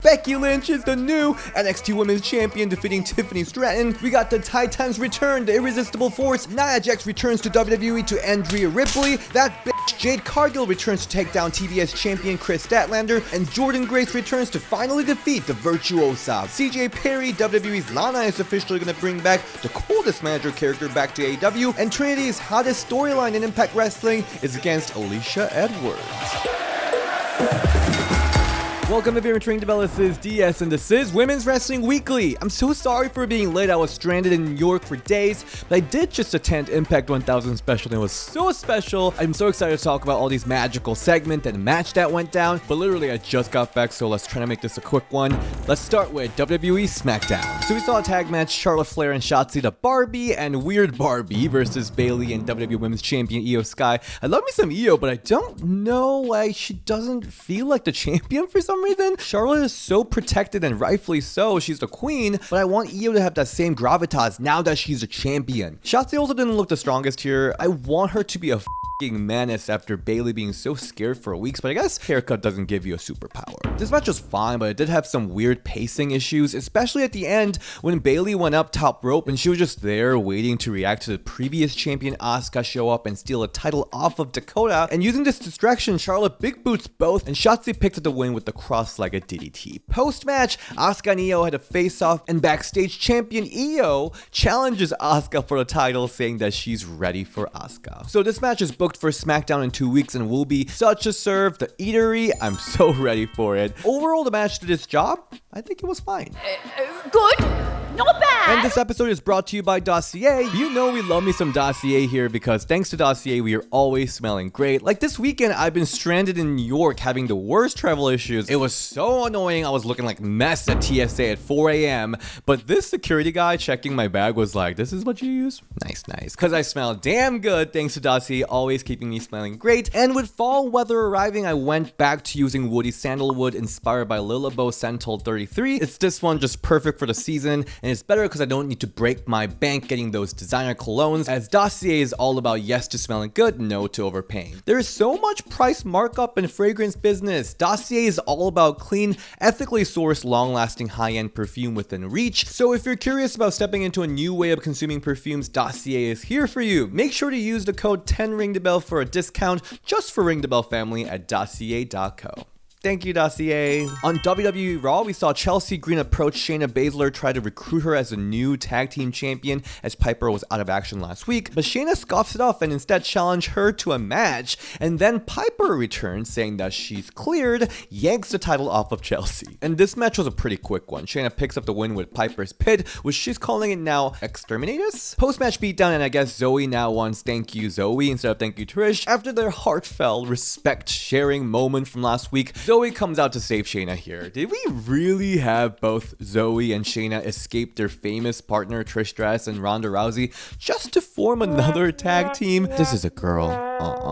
Becky Lynch is the new NXT Women's Champion, defeating Tiffany Stratton. We got the Titans return, the Irresistible Force. Nia Jax returns to WWE to end Rhea Ripley. That bitch Jade Cargill returns to take down TBS champion Chris Statlander. And Jordynne Grace returns to finally defeat the Virtuosa. CJ Perry, WWE's Lana, is officially going to bring back the coldest manager character back to AEW. And Trinity's hottest storyline in Impact Wrestling is against Alicia Edwards. Welcome to Returning to Belle. This is DS and this is Women's Wrestling Weekly. I'm so sorry for being late. I was stranded in New York for days, but I did just attend Impact 1000 special and it was so special. I'm so excited to talk about all these magical segments and match that went down, but literally I just got back, so let's try to make this a quick one. Let's start with WWE SmackDown. So we saw a tag match, Charlotte Flair and Shotzi the Barbie and Weird Barbie versus Bayley and WWE Women's Champion Io Sky. I love me some Io, but I don't know why she doesn't feel like the champion for some reason. Charlotte is so protected and rightfully so, she's the queen, but I want Io to have that same gravitas now that she's a champion. Shotzi also didn't look the strongest here. I want her to be a menace after Bayley being so scared for weeks, but I guess haircut doesn't give you a superpower. This match was fine, but it did have some weird pacing issues, especially at the end when Bayley went up top rope and she was just there waiting to react to the previous champion Asuka show up and steal a title off of Dakota, and using this distraction, Charlotte big boots both and Shotzi picked up the win with the cross-legged DDT. Post-match, Asuka and Io had a face-off, and backstage champion Io challenges Asuka for the title, saying that she's ready for Asuka. So this match is booked for SmackDown in 2 weeks and will be such a serve. The eatery, I'm so ready for it. Overall, the match did its job. I think it was fine. Good. Not bad. And this episode is brought to you by Dossier. You know we love me some Dossier here because thanks to Dossier, we are always smelling great. Like this weekend, I've been stranded in New York having the worst travel issues. It was so annoying. I was looking like mess at TSA at 4 a.m. But this security guy checking my bag was like, this is what you use? Nice. Because I smell damn good thanks to Dossier, always keeping me smelling great. And with fall weather arriving, I went back to using woody sandalwood inspired by Lilabo Centol 33. It's this one just perfect for the season, and it's better because I don't need to break my bank getting those designer colognes, as Dossier is all about yes to smelling good, no to overpaying. There is so much price markup in fragrance business. Dossier is all about clean, ethically sourced, long-lasting, high-end perfume within reach. So if you're curious about stepping into a new way of consuming perfumes, Dossier is here for you. Make sure to use the code 10RingTheBell for a discount just for Ring the Bell family at dossier.co. Thank you, Dossier. On WWE Raw, we saw Chelsea Green approach Shayna Baszler, try to recruit her as a new tag team champion as Piper was out of action last week, but Shayna scoffs it off and instead challenged her to a match, and then Piper returns saying that she's cleared, yanks the title off of Chelsea. And this match was a pretty quick one. Shayna picks up the win with Piper's Pit, which she's calling it now Exterminatus? Post-match beatdown, and I guess Zoe now wants thank you Zoe instead of thank you Trish. After their heartfelt respect-sharing moment from last week, Zoe comes out to save Shayna here. Did we really have both Zoe and Shayna escape their famous partner Trish Stratus and Ronda Rousey just to form another tag team? This is a girl.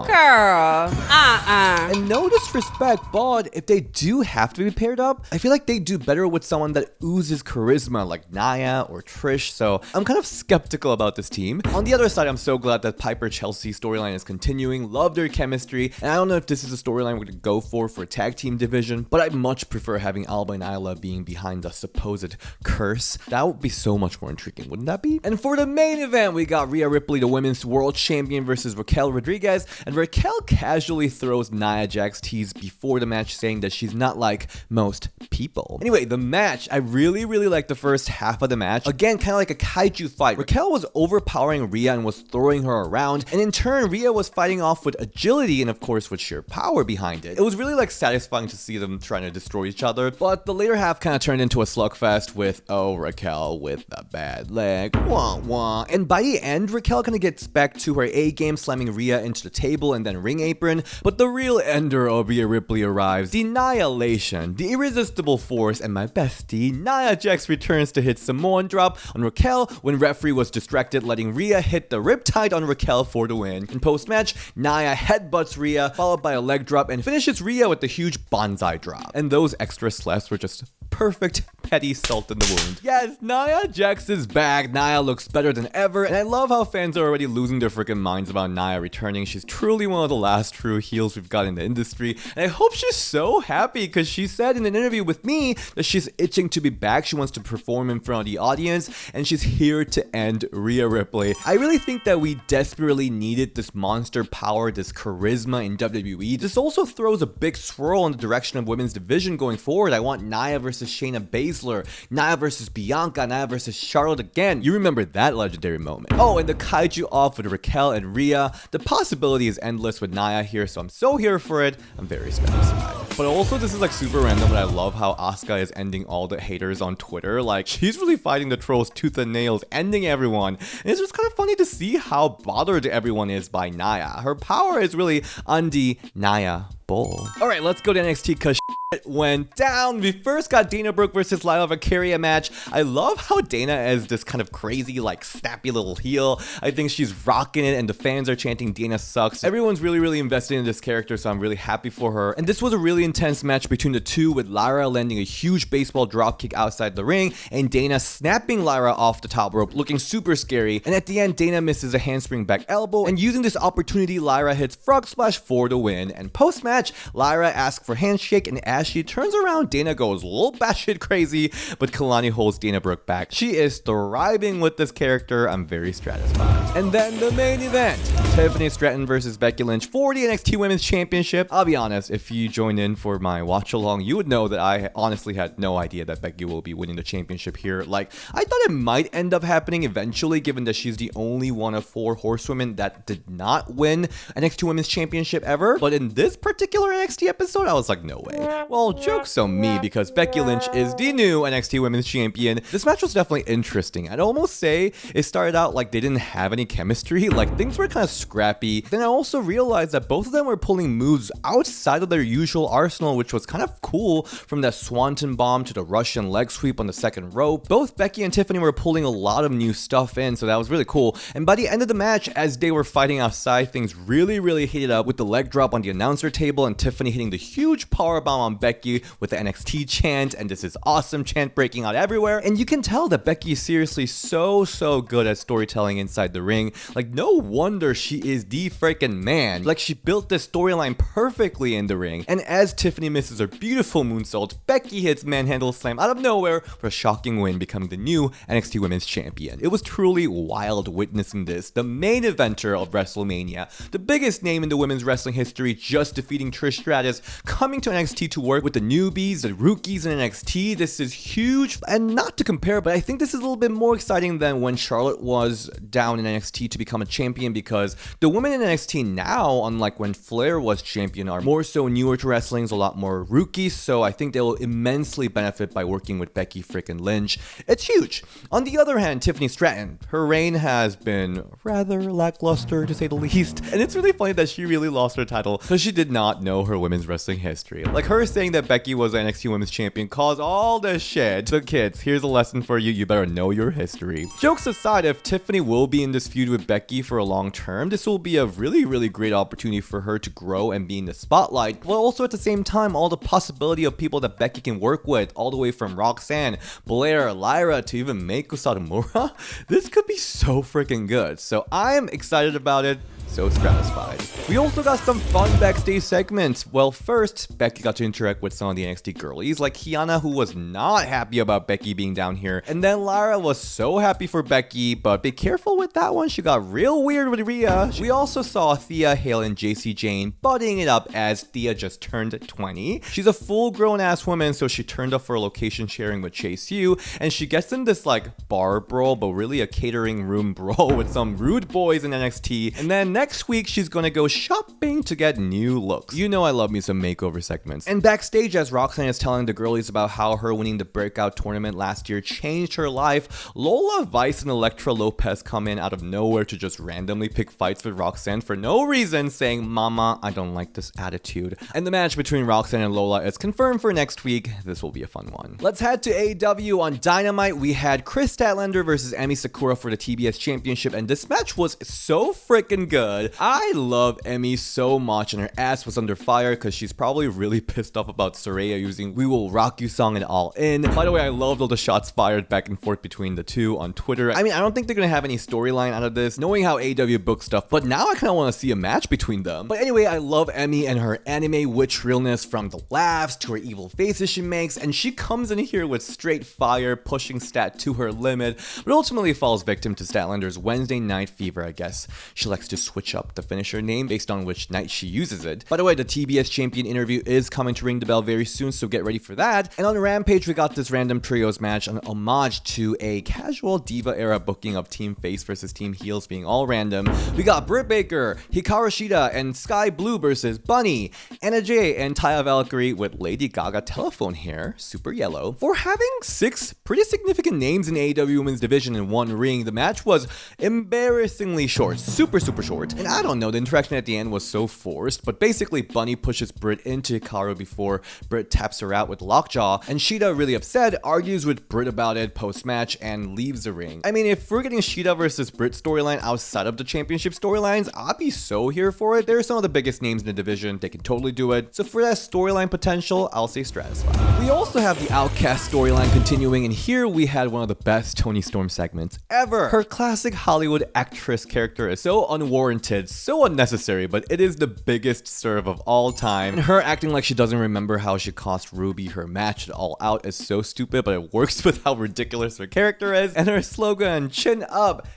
Girl. And no disrespect, but if they do have to be paired up, I feel like they do better with someone that oozes charisma like Nia or Trish, so I'm kind of skeptical about this team. On the other side, I'm so glad that Piper-Chelsea storyline is continuing. Love their chemistry, and I don't know if this is a storyline we're going to go for a tag team division, but I much prefer having Alba and Isla being behind the supposed curse. That would be so much more intriguing, wouldn't that be? And for the main event, we got Rhea Ripley, the women's world champion, versus Raquel Rodriguez, and Raquel casually throws Nia Jax tease before the match, saying that she's not like most people. Anyway, the match, I really like the first half of the match. Again, kind of like a kaiju fight. Raquel was overpowering Rhea and was throwing her around, and in turn, Rhea was fighting off with agility and of course with sheer power behind it. It was really like satisfying to see them trying to destroy each other, but the later half kind of turned into a slugfest with, oh, Raquel with a bad leg, wah wah. And by the end, Raquel kind of gets back to her A game, slamming Rhea into the table and then ring apron, but the real ender of Rhea Ripley arrives. The Annihilation, the Irresistible Force, and my bestie, Nia Jax returns to hit Samoan drop on Raquel when referee was distracted, letting Rhea hit the Riptide on Raquel for the win. In post-match, Nia headbutts Rhea, followed by a leg drop, and finishes Rhea with the huge bonsai drop. And those extra slaps were just perfect petty salt in the wound. Yes, Nia Jax is back. Nia looks better than ever, and I love how fans are already losing their freaking minds about Nia returning. She's truly one of the last true heels we've got in the industry, and I hope she's so happy because she said in an interview with me that she's itching to be back. She wants to perform in front of the audience, and she's here to end Rhea Ripley. I really think that we desperately needed this monster power, this charisma in WWE. This also throws a big swirl in the direction of women's division going forward. I want Nia versus Shayna Baszler, Nia versus Bianca, Nia versus Charlotte again. You remember that legendary moment. Oh, and the kaiju off with Raquel and Rhea. The possibility is endless with Nia here, so I'm so here for it. I'm very satisfied. But also, this is like super random, but I love how Asuka is ending all the haters on Twitter. Like, she's really fighting the trolls tooth and nails, ending everyone. And it's just kind of funny to see how bothered everyone is by Nia. Her power is really undeniable. Alright, let's go to NXT because shit went down. We first got Dana Brooke versus Lila Vacaria match. I love how Dana is this kind of crazy, like, snappy little heel. I think she's rocking it, and the fans are chanting Dana sucks. Everyone's really invested in this character, so I'm really happy for her. And this was a really intense match between the two, with Lyra landing a huge baseball dropkick outside the ring, and Dana snapping Lyra off the top rope, looking super scary. And at the end, Dana misses a handspring back elbow, and using this opportunity, Lyra hits frog splash for the win. And post-match, Lyra asks for handshake, and as she turns around, Dana goes a little batshit crazy, but Kalani holds Dana Brooke back. She is thriving with this character. I'm very satisfied. And then the main event, Tiffany Stratton versus Becky Lynch for the NXT Women's Championship. I'll be honest, if you joined in for my watch along, you would know that I honestly had no idea that Becky will be winning the championship here. Like, I thought it might end up happening eventually, given that she's the only one of 4 horsewomen that did not win NXT Women's Championship ever. But in this particular NXT episode, I was like, no way. Well, joke's on me, because Becky Lynch is the new NXT Women's Champion. This match was definitely interesting. I'd almost say it started out like they didn't have any chemistry, like things were kind of scrappy. Then I also realized that both of them were pulling moves outside of their usual arsenal, which was kind of cool, from that swanton bomb to the Russian leg sweep on the second rope. Both Becky and Tiffany were pulling a lot of new stuff in, so that was really cool. And by the end of the match, as they were fighting outside, things really heated up, with the leg drop on the announcer table and Tiffany hitting the huge powerbomb on Becky with the NXT chant, and this is awesome chant breaking out everywhere. And you can tell that Becky is seriously so good at storytelling inside the ring. Like, no wonder she is the freaking man. Like, she built this storyline perfectly in the ring. And as Tiffany misses her beautiful moonsault, Becky hits manhandle slam out of nowhere for a shocking win, becoming the new NXT Women's Champion. It was truly wild witnessing this. The main eventer of WrestleMania, the biggest name in the women's wrestling history, just defeating Trish Stratus, coming to NXT to work with the newbies, the rookies in NXT. This is huge, and not to compare, but I think this is a little bit more exciting than when Charlotte was down in NXT to become a champion, because the women in NXT now, unlike when Flair was champion, are more so newer to wrestling, a lot more rookies, so I think they will immensely benefit by working with Becky freaking Lynch. It's huge. On the other hand, Tiffany Stratton, her reign has been rather lackluster, to say the least, and it's really funny that she really lost her title because she did not know her women's wrestling history. Like, her saying that Becky was the NXT Women's Champion caused all this shit. So kids, here's a lesson for you. You better know your history. Jokes aside, if Tiffany will be in this feud with Becky for a long term, this will be a really great opportunity for her to grow and be in the spotlight, while also at the same time, all the possibility of people that Becky can work with, all the way from Roxanne, Blair, Lyra, to even Meiko Satomura. This could be so freaking good. So I'm excited about it. So satisfied. We also got some fun backstage segments. Well, first, Becky got to interact with some of the NXT girlies, like Kiana, who was not happy about Becky being down here. And then Lara was so happy for Becky, but be careful with that one. She got real weird with Rhea. We also saw Thea, Hale, and JC Jane buddying it up as Thea just turned 20. She's a full-grown ass woman, so she turned up for a location sharing with Chase U, and she gets in this like bar brawl, but really a catering room brawl with some rude boys in NXT. And then next week, she's gonna go shopping to get new looks. You know I love me some makeover segments. And backstage, as Roxanne is telling the girlies about how her winning the breakout tournament last year changed her life, Lola, Vice, and Elektra Lopez come in out of nowhere to just randomly pick fights with Roxanne for no reason, saying, "Mama, I don't like this attitude." And the match between Roxanne and Lola is confirmed for next week. This will be a fun one. Let's head to AEW. On Dynamite, we had Chris Statlander versus Emi Sakura for the TBS Championship, and this match was so freaking good. good. I love Emmy so much, and her ass was under fire because she's probably really pissed off about Saraya using We Will Rock You song and All In. By the way, I loved all the shots fired back and forth between the two on Twitter. I mean, I don't think they're gonna have any storyline out of this, knowing how AEW books stuff, but now I kind of want to see a match between them. But anyway, I love Emmy and her anime witch realness, from the laughs to her evil faces she makes, and she comes in here with straight fire, pushing Stat to her limit, but ultimately falls victim to Statlander's Wednesday Night Fever, I guess. She likes to switch up the finisher name based on which night she uses it. By the way, the TBS champion interview is coming to ring the bell very soon, so get ready for that. And on Rampage, we got this random trios match, an homage to a casual Diva era booking of Team Face versus Team Heels being all random. We got Britt Baker, Hikaru Shida, and Sky Blue versus Bunny, Anna Jay, and Taya Valkyrie with Lady Gaga telephone hair, super yellow. For having 6 pretty significant names in AEW Women's Division in one ring, the match was embarrassingly short, super short. And I don't know, the interaction at the end was so forced, but basically Bunny pushes Britt into Hikaru before Britt taps her out with lockjaw, and Shida, really upset, argues with Britt about it post-match and leaves the ring. I mean, if we're getting Shida versus Britt storyline outside of the championship storylines, I'd be so here for it. They're some of the biggest names in the division, they can totally do it. So for that storyline potential, I'll say Stratisfied. We also have the Outcast storyline continuing, and here we had one of the best Toni Storm segments ever. Her classic Hollywood actress character is so unwarranted, so unnecessary, but it is the biggest serve of all time. And her acting like she doesn't remember how she cost Ruby her match at All Out is so stupid, but it works with how ridiculous her character is. And her slogan, chin up,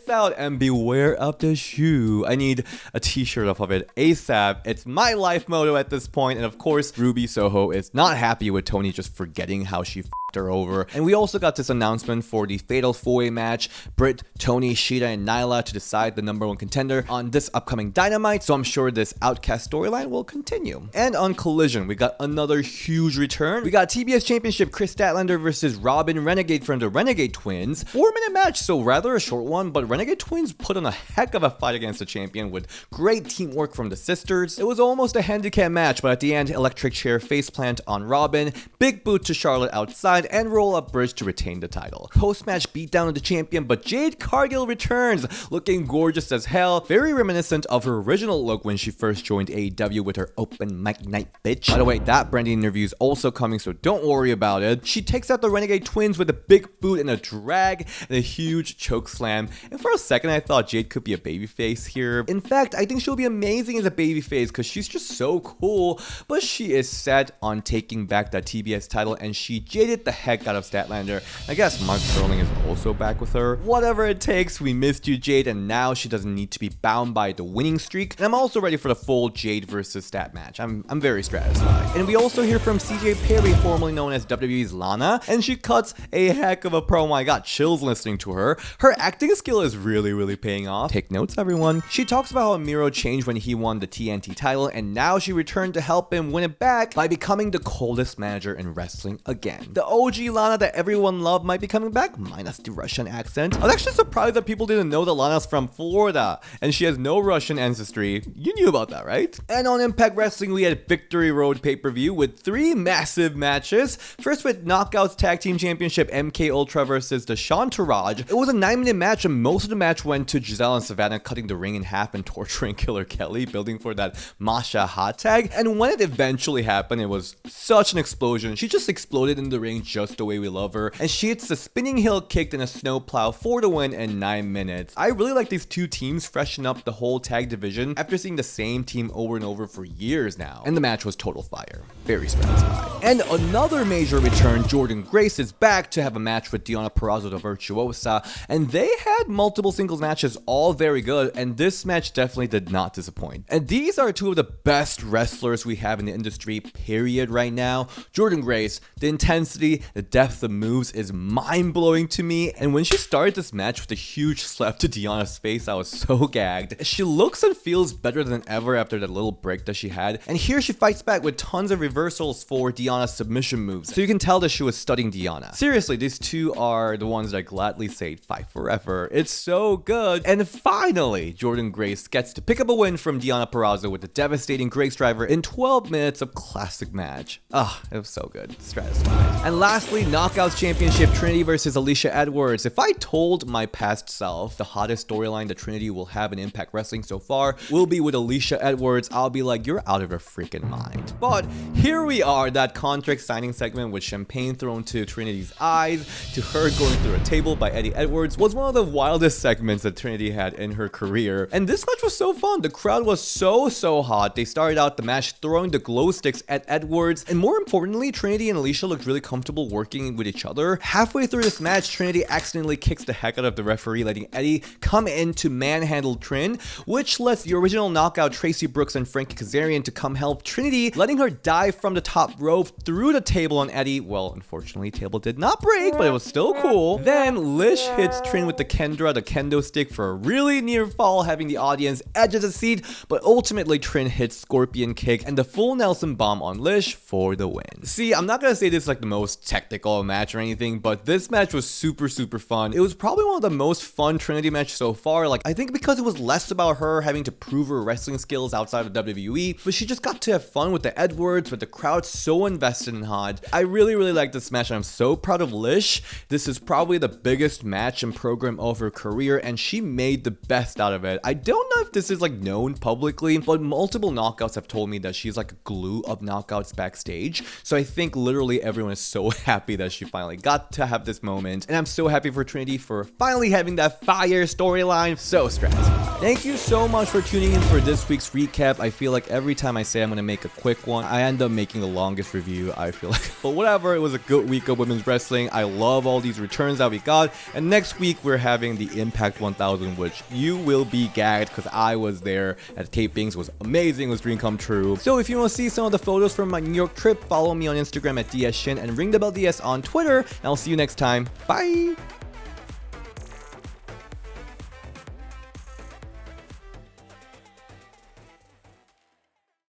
out, and beware of the shoe. I need a t-shirt off of it ASAP. It's my life motto at this point. And of course, Ruby Soho is not happy with Toni just forgetting how she her over. And we also got this announcement for the Fatal 4-Way match, Britt, Toni, Shida, and Nyla to decide the #1 contender on this upcoming Dynamite, so I'm sure this Outcast storyline will continue. And on Collision, we got another huge return. We got TBS Championship Chris Statlander versus Robin Renegade from the Renegade Twins. 4-minute match, so rather a short one, but Renegade Twins put on a heck of a fight against the champion with great teamwork from the sisters. It was almost a handicap match, but at the end, electric chair faceplant on Robin, big boot to Charlotte outside, and roll up bridge to retain the title. Post-match beatdown of the champion, but Jade Cargill returns, looking gorgeous as hell, very reminiscent of her original look when she first joined AEW with her open mic night bitch. By the way, that branding interview is also coming, so don't worry about it. She takes out the Renegade Twins with a big boot and a drag and a huge choke slam, and for a second I thought Jade could be a babyface here. In fact, I think she'll be amazing as a babyface because she's just so cool, but she is set on taking back that TBS title, and she jaded the heck out of Statlander. I guess Mark Sterling is also back with her. Whatever it takes, we missed you, Jade, and now she doesn't need to be bound by the winning streak. And I'm also ready for the full Jade versus Stat match. I'm very Stratisfied. And we also hear from CJ Perry, formerly known as WWE's Lana, and she cuts a heck of a promo. I got chills listening to her. Her acting skill is really paying off. Take notes, everyone. She talks about how Miro changed when he won the TNT title, and now she returned to help him win it back by becoming the coldest manager in wrestling again. The OG Lana that everyone loved might be coming back, minus the Russian accent. I was actually surprised that people didn't know that Lana's from Florida, and she has no Russian ancestry. You knew about that, right? And on Impact Wrestling, we had Victory Road pay-per-view with 3 massive matches. First with Knockouts Tag Team Championship, MK Ultra versus the Entourage. It was a 9-minute match, and most of the match went to Giselle and Savannah cutting the ring in half and torturing Killer Kelly, building for that Masha hot tag. And when it eventually happened, it was such an explosion. She just exploded in the ring just the way we love her, and she hits the spinning heel kick and a snowplow for the win in 9 minutes. I really like these two teams freshen up the whole tag division after seeing the same team over and over for years now, and the match was total fire. Very Stratisfied. And another major return, Jordynne Grace is back to have a match with Deonna Purrazzo the Virtuosa, and they had multiple singles matches, all very good, and this match definitely did not disappoint. And these are two of the best wrestlers we have in the industry, period, right now. Jordynne Grace, the intensity, the depth of moves is mind-blowing to me, and when she started this match with a huge slap to Deonna's face, I was so gagged. She looks and feels better than ever after that little break that she had, and here she fights back with tons of reversals for Deonna's submission moves, so you can tell that she was studying Deonna. Seriously, these two are the ones that I gladly say fight forever. It's so good. And finally, Jordynne Grace gets to pick up a win from Deonna Purrazzo with a devastating Grace driver in 12 minutes of classic match. It was so good. Satisfying. And lastly, Knockouts Championship, Trinity versus Alicia Edwards. If I told my past self the hottest storyline that Trinity will have in Impact Wrestling so far will be with Alicia Edwards, I'll be like, you're out of your freaking mind. But here we are, that contract signing segment with champagne thrown to Trinity's eyes, to her going through a table by Eddie Edwards, was one of the wildest segments that Trinity had in her career. And this match was so fun. The crowd was so hot. They started out the match throwing the glow sticks at Edwards, and more importantly, Trinity and Alicia looked really comfortable working with each other. Halfway through this match, Trinity accidentally kicks the heck out of the referee, letting Eddie come in to manhandle Trin, which lets the original Knockout Tracy Brooks and Frankie Kazarian to come help Trinity, letting her dive from the top rope through the table on Eddie. Well, unfortunately, table did not break, but it was still cool. Then Lish hits Trin with the kendo stick for a really near fall, having the audience edge of the seat, but ultimately Trin hits Scorpion Kick and the full Nelson Bomb on Lish for the win. See, I'm not gonna say this is like the most technical match or anything, but this match was super fun. It was probably one of the most fun Trinity matches so far. Like, I think because it was less about her having to prove her wrestling skills outside of WWE, but she just got to have fun with the Edwards, with the crowd so invested and hot. I really like this match, and I'm so proud of Lish. This is probably the biggest match and program of her career, and she made the best out of it. I don't know if this is like known publicly, but multiple knockouts have told me that she's like a glue of knockouts backstage. So I think literally everyone is so happy that she finally got to have this moment, and I'm so happy for Trinity for finally having that fire storyline. So stressful. Thank you so much for tuning in for this week's recap. I feel like every time I say I'm gonna make a quick one, I end up making the longest review, I feel like. But whatever, it was a good week of women's wrestling. I love all these returns that we got, and next week we're having the Impact 1000, which you will be gagged because I was there at tapings. It was amazing. It was dream come true. So if you want to see some of the photos from my New York trip, follow me on Instagram at DSShin and ring the bell DS on Twitter, and I'll see you next time. Bye!